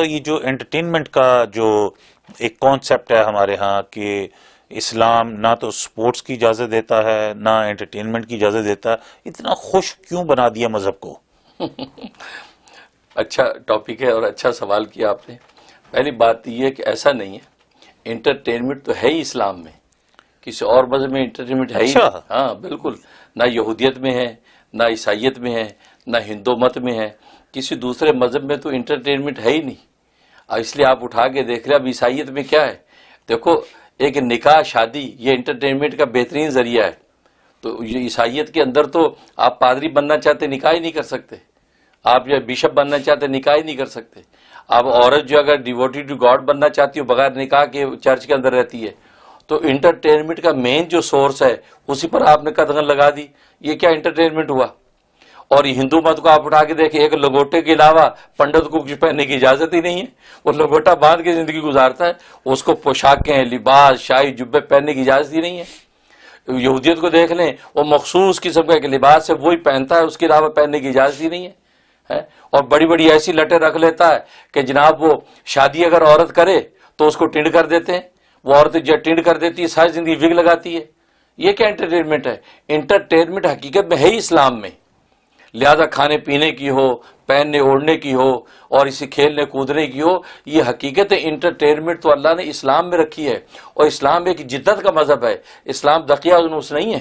یہ جو انٹرٹینمنٹ کا جو ایک کانسیپٹ ہے ہمارے ہاں کہ اسلام نہ تو سپورٹس کی اجازت دیتا ہے نہ انٹرٹینمنٹ کی اجازت دیتا ہے، اتنا خوش کیوں بنا دیا مذہب کو؟ اچھا ٹاپک ہے اور اچھا سوال کیا آپ نے۔ پہلی بات یہ ہے کہ ایسا نہیں ہے، انٹرٹینمنٹ تو ہے ہی اسلام میں، کسی اور مذہب میں انٹرٹینمنٹ ہے ہی نہیں۔ ہاں بالکل، نہ یہودیت میں ہے، نہ عیسائیت میں ہے، نہ ہندو مت میں ہے، کسی دوسرے مذہب میں تو انٹرٹینمنٹ ہے ہی نہیں۔ اور اس لیے آپ اٹھا کے دیکھ لیں اب عیسائیت میں کیا ہے، دیکھو ایک نکاح شادی یہ انٹرٹینمنٹ کا بہترین ذریعہ ہے۔ تو یہ عیسائیت کے اندر تو آپ پادری بننا چاہتے نکاح ہی نہیں کر سکتے، آپ جو بشپ بننا چاہتے نکاح ہی نہیں کر سکتے، آپ عورت جو اگر ڈیووٹی ٹو گاڈ بننا چاہتی ہو بغیر نکاح کے چرچ کے اندر رہتی ہے۔ تو انٹرٹینمنٹ کا مین جو سورس ہے اسی پر آپ نے قدغن لگا دی، یہ کیا انٹرٹینمنٹ ہوا؟ اور یہ ہندو مت کو آپ اٹھا کے دیکھیں، ایک لگوٹے کے علاوہ پنڈت کو کچھ پہننے کی اجازت ہی نہیں ہے، وہ لگوٹا باندھ کے زندگی گزارتا ہے، اس کو پوشاکیں لباس شاہی جبے پہننے کی اجازت ہی نہیں ہے۔ یہودیت کو دیکھ لیں، وہ مخصوص قسم کا ایک لباس ہے وہی پہنتا ہے، اس کے علاوہ پہننے کی اجازت ہی نہیں ہے۔ اور بڑی بڑی ایسی لٹیں رکھ لیتا ہے کہ جناب وہ شادی اگر عورت کرے تو اس کو ٹنڈ کر دیتے ہیں، وہ عورت جو ٹنڈ کر دیتی ہے ساری زندگی وگ لگاتی ہے۔ یہ کیا انٹرٹینمنٹ ہے؟ انٹرٹینمنٹ حقیقت میں ہے ہی اسلام میں، لہذا کھانے پینے کی ہو، پہننے اوڑھنے کی ہو، اور اسی کھیلنے کودنے کی ہو، یہ حقیقت انٹرٹینمنٹ تو اللہ نے اسلام میں رکھی ہے۔ اور اسلام ایک جدت کا مذہب ہے، اسلام دقیہ انوس نہیں ہے،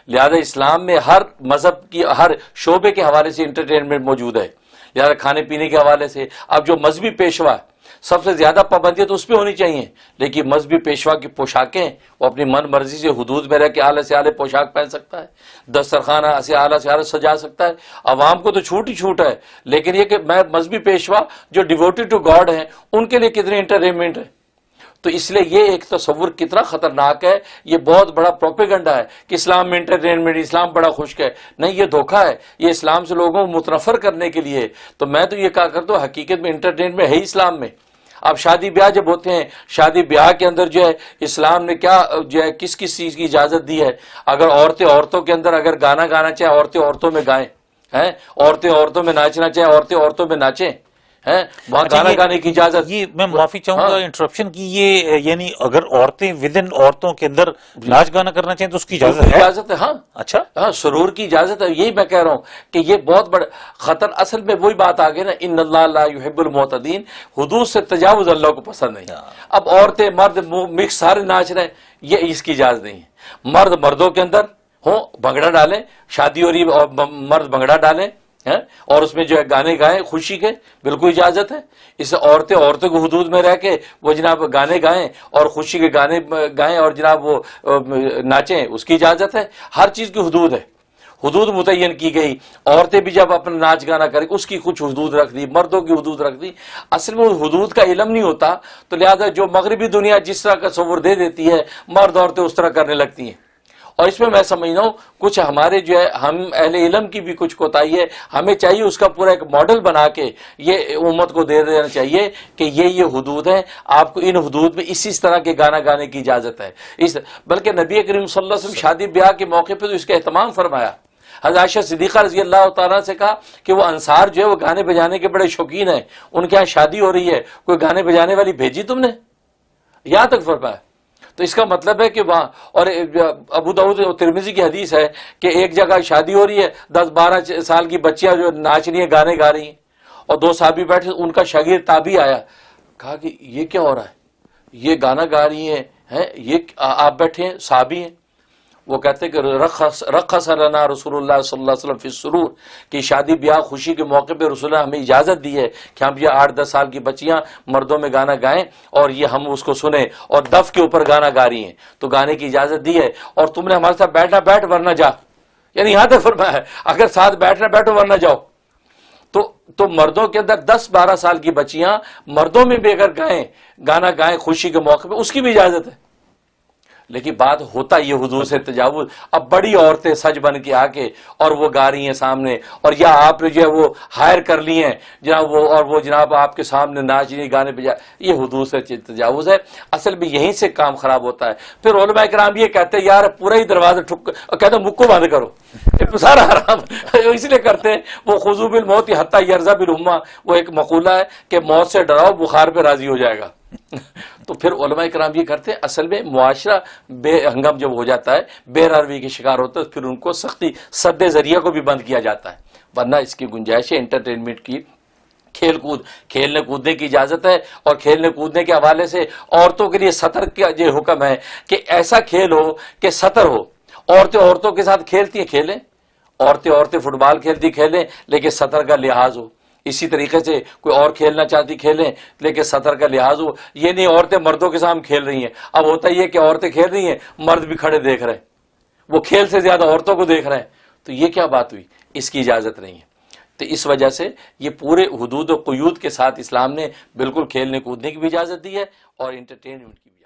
لہذا اسلام میں ہر مذہب کی ہر شعبے کے حوالے سے انٹرٹینمنٹ موجود ہے، لہذا کھانے پینے کے حوالے سے۔ اب جو مذہبی پیشوا سب سے زیادہ پابندیاں تو اس پہ ہونی چاہیے، لیکن مذہبی پیشوا کی پوشاکیں وہ اپنی من مرضی سے حدود میں رہ کے اعلیٰ سے اعلیٰ پوشاک پہن سکتا ہے، دسترخوان سے اعلیٰ سجا سکتا ہے، عوام کو تو چھوٹ ہی چھوٹ ہے، لیکن یہ کہ میں مذہبی پیشوا جو ڈیووٹی ٹو گاڈ ہیں ان کے لیے کتنے انٹرٹینمنٹ ہے۔ تو اس لیے یہ ایک تصور کتنا خطرناک ہے، یہ بہت بڑا پروپیگنڈا ہے کہ اسلام میں انٹرٹینمنٹ، اسلام بڑا خشک ہے۔ نہیں، یہ دھوکہ ہے، یہ اسلام سے لوگوں کو متنفر کرنے کے لیے۔ تو میں تو یہ کہا کرتا ہوں حقیقت میں انٹرٹینمنٹ ہے ہی اسلام میں۔ اب شادی بیاہ جب ہوتے ہیں، شادی بیاہ کے اندر جو ہے اسلام نے کیا جو ہے کس کس چیز کی اجازت دی ہے؟ اگر عورتوں کے اندر اگر گانا گانا چاہے عورتوں میں گائیں، عورتوں میں ناچنا چاہے عورتوں میں ناچیں، وہاں گانا گانے کی اجازت۔ یہ میں معافی چاہوں گا انٹرپشن کی، یہ یعنی اگر عورتیں ودن عورتوں کے اندر ناچ گانا کرنا چاہیں تو اس کی اجازت ہے؟ ہاں اچھا، ہاں سرور کی اجازت ہے۔ یہی میں کہہ رہا ہوں کہ یہ بہت بڑا خطر، اصل میں وہی بات آ گئی نا، ان اللہ لا یحب المعتدین، حدود سے تجاوز اللہ کو پسند نہیں۔ اب عورتیں مرد مکس سارے ناچ رہے ہیں، یہ اس کی اجازت نہیں ہے۔ مرد مردوں کے اندر ہوں بھنگڑا ڈالیں، شادی ہو رہی ہے اور مرد بھنگڑا ڈالیں اور اس میں جو ہے گانے گائیں خوشی کے، بالکل اجازت ہے۔ اس عورتوں کو حدود میں رہ کے وہ جناب گانے گائیں اور خوشی کے گانے گائیں اور جناب وہ ناچیں، اس کی اجازت ہے۔ ہر چیز کی حدود ہے، حدود متعین کی گئی۔ عورتیں بھی جب اپنا ناچ گانا کریں اس کی کچھ حدود رکھ دی، مردوں کی حدود رکھ دی۔ اصل میں حدود کا علم نہیں ہوتا، تو لہذا جو مغربی دنیا جس طرح کا تصور دے دیتی ہے مرد عورتیں اس طرح کرنے لگتی ہیں۔ اور اس میں سمجھتا ہوں کچھ ہمارے جو ہے ہم اہل علم کی بھی کچھ کوتاہی ہے، ہمیں چاہیے اس کا پورا ایک ماڈل بنا کے یہ امت کو دے دینا چاہیے کہ یہ حدود ہیں، آپ کو ان حدود میں اسی طرح کے گانا گانے کی اجازت ہے۔ بلکہ نبی کریم صلی اللہ علیہ وسلم شادی بیاہ کے موقع پہ تو اس کا اہتمام فرمایا۔ حضرت عائشہ صدیقہ رضی اللہ تعالیٰ سے کہا کہ وہ انصار جو ہے وہ گانے بجانے کے بڑے شوقین ہیں، ان کے یہاں شادی ہو رہی ہے، کوئی گانے بجانے والی بھیجی تم نے؟ یہاں تک فرمایا۔ تو اس کا مطلب ہے کہ وہاں، اور ابو داؤد اور ترمذی کی حدیث ہے کہ ایک جگہ شادی ہو رہی ہے، 10-12 سال کی بچیاں جو ناچ رہی ہیں گانے گا رہی ہیں، اور دو صحابی بیٹھے، ان کا شاگرد تابعی آیا، کہا کہ یہ کیا ہو رہا ہے، یہ گانا گا رہی ہیں، یہ آپ بیٹھے ہیں صحابی ہیں۔ وہ کہتے ہیں کہ رخص لنا رسول اللہ صلی اللہ علیہ وسلم فی السرور، کہ شادی بیاہ خوشی کے موقع پہ رسول اللہ ہمیں اجازت دی ہے کہ ہم یہ 8-10 سال کی بچیاں مردوں میں گانا گائیں اور یہ ہم اس کو سنیں، اور دف کے اوپر گانا گا رہی ہیں تو گانے کی اجازت دی ہے، اور تم نے ہمارے ساتھ بیٹھنا بیٹھ ورنہ جا، یعنی یہاں تک فرمایا ہے اگر ساتھ بیٹھنا بیٹھو ورنہ جاؤ۔ تو مردوں کے اندر 10-12 سال کی بچیاں مردوں میں بھی اگر گانا گائیں خوشی کے موقع پہ اس کی بھی اجازت ہے، لیکن بات ہوتا یہ حدود سے تجاوز، اب بڑی عورتیں سج بن کے آ کے اور وہ گا رہی ہیں سامنے، اور یا آپ نے جو ہے وہ ہائر کر لی ہیں جناب وہ، اور وہ جناب آپ کے سامنے ناچ رہی گانے بجا، یہ حدود سے تجاوز ہے۔ اصل میں یہیں سے کام خراب ہوتا ہے۔ پھر علماء کرام یہ کہتے ہیں یار پورا ہی دروازہ ٹھک، کہتے ہیں مکو بند کرو، سارا حرام اس لیے کرتے ہیں۔ وہ خذو بالموت حتی یرضی بالامہ، وہ ایک مقولہ ہے کہ موت سے ڈراؤ بخار پہ راضی ہو جائے گا۔ تو پھر علماء کرام یہ کرتے ہیں، اصل میں معاشرہ بے ہنگم جب ہو جاتا ہے، بے روی کے شکار ہوتا ہے، پھر ان کو سختی سد ذریعہ کو بھی بند کیا جاتا ہے، ورنہ اس کی گنجائش ہے انٹرٹینمنٹ کی۔ کھیل کود، کھیلنے کودنے کی اجازت ہے، اور کھیلنے کودنے کے حوالے سے عورتوں کے لیے سطر کا یہ حکم ہے کہ ایسا کھیل ہو کہ سطر ہو، عورتیں عورتوں کے ساتھ کھیلتی ہیں کھیلیں، عورتیں فٹ بال کھیلتی کھیلیں لیکن سطر کا لحاظ ہو۔ اسی طریقے سے کوئی اور کھیلنا چاہتی کھیلیں لیکن سطر کا لحاظ ہو۔ یہ نہیں عورتیں مردوں کے سامنے کھیل رہی ہیں، اب ہوتا یہ کہ عورتیں کھیل رہی ہیں مرد بھی کھڑے دیکھ رہے ہیں، وہ کھیل سے زیادہ عورتوں کو دیکھ رہے ہیں، تو یہ کیا بات ہوئی؟ اس کی اجازت نہیں ہے۔ تو اس وجہ سے یہ پورے حدود و قیود کے ساتھ اسلام نے بالکل کھیلنے کودنے کی بھی اجازت دی ہے اور انٹرٹینمنٹ کی بھی۔